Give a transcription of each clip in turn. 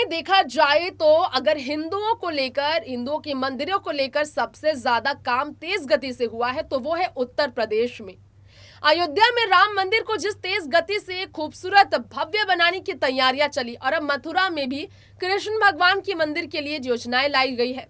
देखा जाए तो अगर हिंदुओं के मंदिरों को लेकर सबसे ज्यादा काम तेज गति से हुआ है तो वो है उत्तर प्रदेश में। अयोध्या में राम मंदिर को जिस तेज गति से खूबसूरत भव्य बनाने की तैयारियां चली और अब मथुरा में भी कृष्ण भगवान के मंदिर के लिए योजनाएं लाई गई है।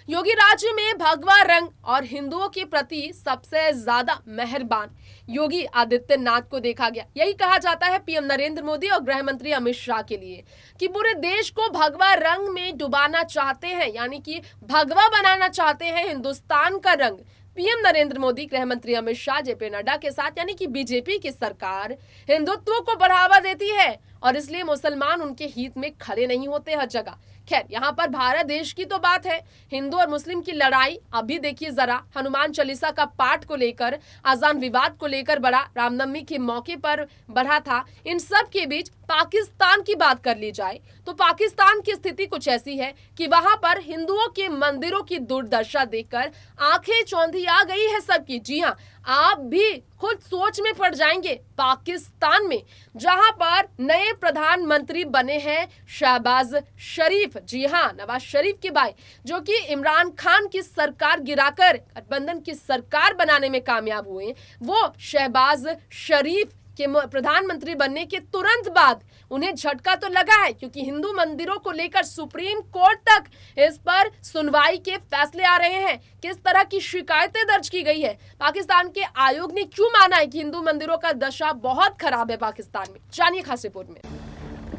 योगी राज्य में भगवा रंग और हिंदुओं के प्रति सबसे ज्यादा मेहरबान योगी आदित्यनाथ को देखा गया। यही कहा जाता है पीएम नरेंद्र मोदी और गृह मंत्री अमित शाह के लिए कि पूरे देश को भगवा रंग में डुबाना चाहते हैं, यानी कि भगवा बनाना चाहते हैं हिंदुस्तान का रंग। पीएम नरेंद्र मोदी, गृह मंत्री अमित शाह, जेपी नड्डा के साथ यानी कि बीजेपी की सरकार हिंदुत्व को बढ़ावा देती है और इसलिए मुसलमान उनके हित में खड़े नहीं होते हर जगह। खैर, यहाँ पर भारत देश की तो बात है, हिंदू और मुस्लिम की लड़ाई अभी देखिए जरा। हनुमान चालीसा का पाठ को लेकर, अजान विवाद को लेकर बढ़ा, रामनवमी के मौके पर बढ़ा था। इन सब के बीच पाकिस्तान की बात कर ली जाए तो पाकिस्तान की स्थिति कुछ ऐसी है कि वहां पर हिंदुओं के मंदिरों की दुर्दशा देखकर आंखें चौंधी आ गई है सबकी। जी हाँ, आप भी खुद सोच में पड़ जाएंगे। पाकिस्तान में जहां पर नए प्रधानमंत्री बने हैं शहबाज शरीफ, जी हाँ, नवाज शरीफ के भाई, जो कि इमरान खान की सरकार गिराकर गठबंधन की सरकार बनाने में कामयाब हुए, वो शहबाज शरीफ के प्रधानमंत्री बनने के तुरंत बाद उन्हें झटका तो लगा है, क्योंकि हिंदू मंदिरों को लेकर सुप्रीम कोर्ट तक इस पर सुनवाई के फैसले आ रहे हैं। किस तरह की शिकायतें दर्ज की गई है, पाकिस्तान के आयोग ने क्यों माना है कि हिंदू मंदिरों का दशा बहुत खराब है पाकिस्तान में, जानिए खास रिपोर्ट में।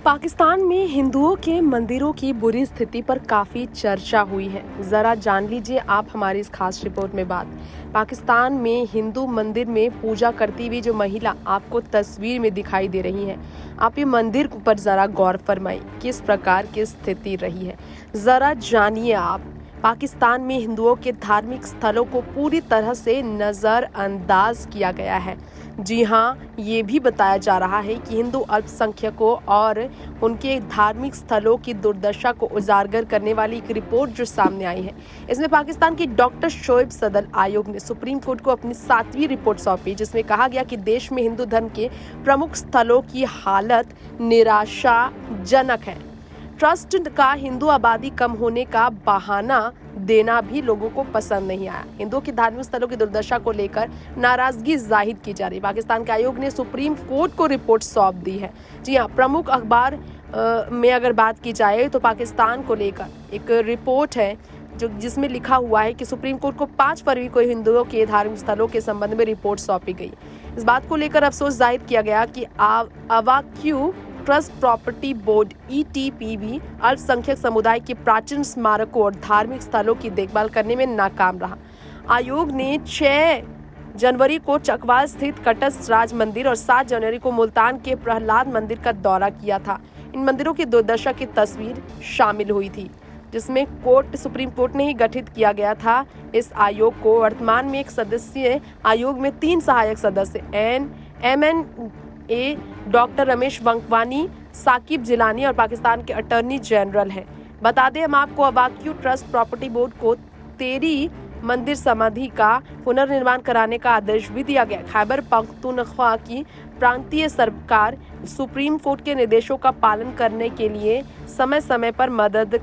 पाकिस्तान में हिंदुओं के मंदिरों की बुरी स्थिति पर काफी चर्चा हुई है। जरा जान लीजिए आप हमारी इस खास रिपोर्ट में बात। पाकिस्तान में हिंदू मंदिर में पूजा करती हुई जो महिला आपको तस्वीर में दिखाई दे रही है, आप ये मंदिर पर जरा गौर फरमाइए किस प्रकार की स्थिति रही है। जरा जानिए आप, पाकिस्तान में हिंदुओं के धार्मिक स्थलों को पूरी तरह से नज़रअंदाज किया गया है। जी हाँ, ये भी बताया जा रहा है कि हिंदू अल्पसंख्यकों और उनके धार्मिक स्थलों की दुर्दशा को उजागर करने वाली एक रिपोर्ट जो सामने आई है, इसमें पाकिस्तान की डॉक्टर शोएब सदर आयोग ने सुप्रीम कोर्ट को अपनी 7वीं रिपोर्ट सौंपी, जिसमें कहा गया कि देश में हिंदू धर्म के प्रमुख स्थलों की हालत निराशाजनक है। ट्रस्ट का हिंदू आबादी कम होने का बहाना देना भी लोगों को पसंद नहीं आया। हिंदुओं की धार्मिक स्थलों की दुर्दशा को लेकर नाराजगी जाहिर की जा रही। पाकिस्तान के आयोग ने सुप्रीम कोर्ट को रिपोर्ट सौंप दी है। जी हाँ, प्रमुख अखबार में अगर बात की जाए तो पाकिस्तान को लेकर एक रिपोर्ट है जिसमें लिखा हुआ है कि सुप्रीम कोर्ट को 5 फरवरी को हिंदुओं के धार्मिक स्थलों के संबंध में रिपोर्ट सौंपी गई। इस बात को लेकर अफसोस जाहिर किया गया कि अवाक्यू ट्रस्ट प्रॉपर्टी बोर्ड ETPB अल्पसंख्यक समुदाय के प्राचीन स्मारकों और धार्मिक स्थलों की देखभाल करने में नाकाम रहा। आयोग ने 6 जनवरी को चकवाल स्थित कटस राज मंदिर और 7 जनवरी को मुल्तान के प्रहलाद मंदिर का दौरा किया था। इन मंदिरों की दुर्दशा की तस्वीर शामिल हुई थी, जिसमें सुप्रीम कोर्ट ने ही गठित किया गया था इस आयोग को। वर्तमान में एक सदस्यीय आयोग में 3 सहायक सदस्य MNA डॉक्टर रमेश वंकवानी, साकिब जिलानी और पाकिस्तान के अटॉर्नी जनरल हैं। बता दें हम आपको, अवाक्यू ट्रस्ट प्रॉपर्टी बोर्ड को 13 मंदिर समाधि का पुनर्निर्माण कराने का आदेश भी दिया गया। खैबर पख्तूनख्वा की प्रांतीय सरकार सुप्रीम कोर्ट के निर्देशों का पालन करने के लिए समय समय पर मदद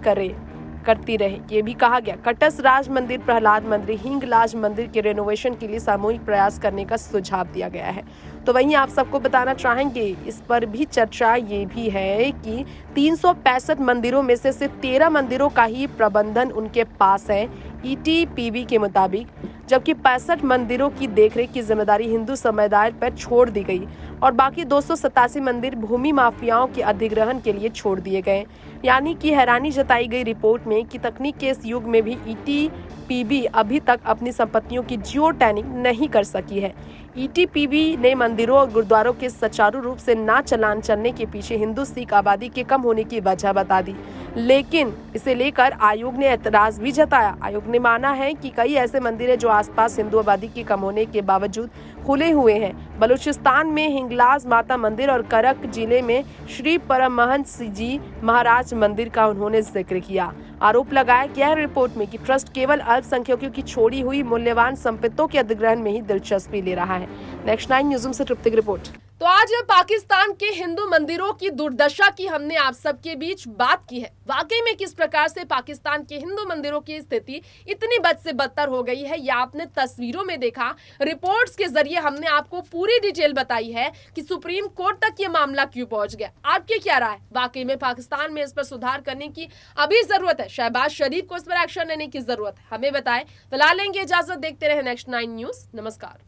करती रहे, ये भी कहा गया। कटस राज मंदिर, प्रहलाद मंदिर, हिंगलाज मंदिर के रेनोवेशन के लिए सामूहिक प्रयास करने का सुझाव दिया गया है। तो वहीं आप सबको बताना चाहेंगे, इस पर भी चर्चा ये भी है कि 365 मंदिरों में से सिर्फ 13 मंदिरों का ही प्रबंधन उनके पास है ETPB के मुताबिक, जबकि 65 मंदिरों की देखरेख की जिम्मेदारी हिंदू समुदाय पर छोड़ दी गई और बाकी 287 मंदिर भूमि माफियाओं के अधिग्रहण के लिए छोड़ दिए गए। यानी कि हैरानी जताई गई रिपोर्ट में कि तकनीक के इस युग में भी ETPB अभी तक अपनी संपत्तियों की जियो टैगिंग नहीं कर सकी है। ETPB ने मंदिरों और गुरुद्वारों के सुचारू रूप से ना चलान चलने के पीछे हिंदू सिख आबादी के कम होने की वजह बता दी, लेकिन इसे लेकर आयोग ने एतराज भी जताया। आयोग ने माना है कि कई ऐसे मंदिर हैं जो आसपास हिंदू आबादी के कम होने के बावजूद खुले हुए हैं। बलूचिस्तान में हिंगलाज माता मंदिर और करक जिले में श्री परमहंस जी महाराज मंदिर का उन्होंने जिक्र किया। आरोप लगाया गया है रिपोर्ट में कि ट्रस्ट केवल अल्पसंख्यकों की छोड़ी हुई मूल्यवान संपत्तियों के अधिग्रहण में ही दिलचस्पी ले रहा है। नेक्स्ट 9 न्यूज़ से तृप्ति की रिपोर्ट। तो आज पाकिस्तान के हिंदू मंदिरों की दुर्दशा की हमने आप सबके बीच बात की है। वाकई में किस प्रकार से पाकिस्तान के हिंदू मंदिरों की स्थिति इतनी बद से बदतर हो गई है, यह आपने तस्वीरों में देखा। रिपोर्ट्स के जरिए हमने आपको पूरी डिटेल बताई है कि सुप्रीम कोर्ट तक ये मामला क्यों पहुंच गया। आपकी क्या राय? वाकई में पाकिस्तान में इस पर सुधार करने की अभी जरूरत है, शहबाज शरीफ को इस पर एक्शन लेने की जरूरत है? हमें बताएं। फिलहाल लेंगे इजाजत, देखते रहे नेक्स्ट 9 न्यूज। नमस्कार।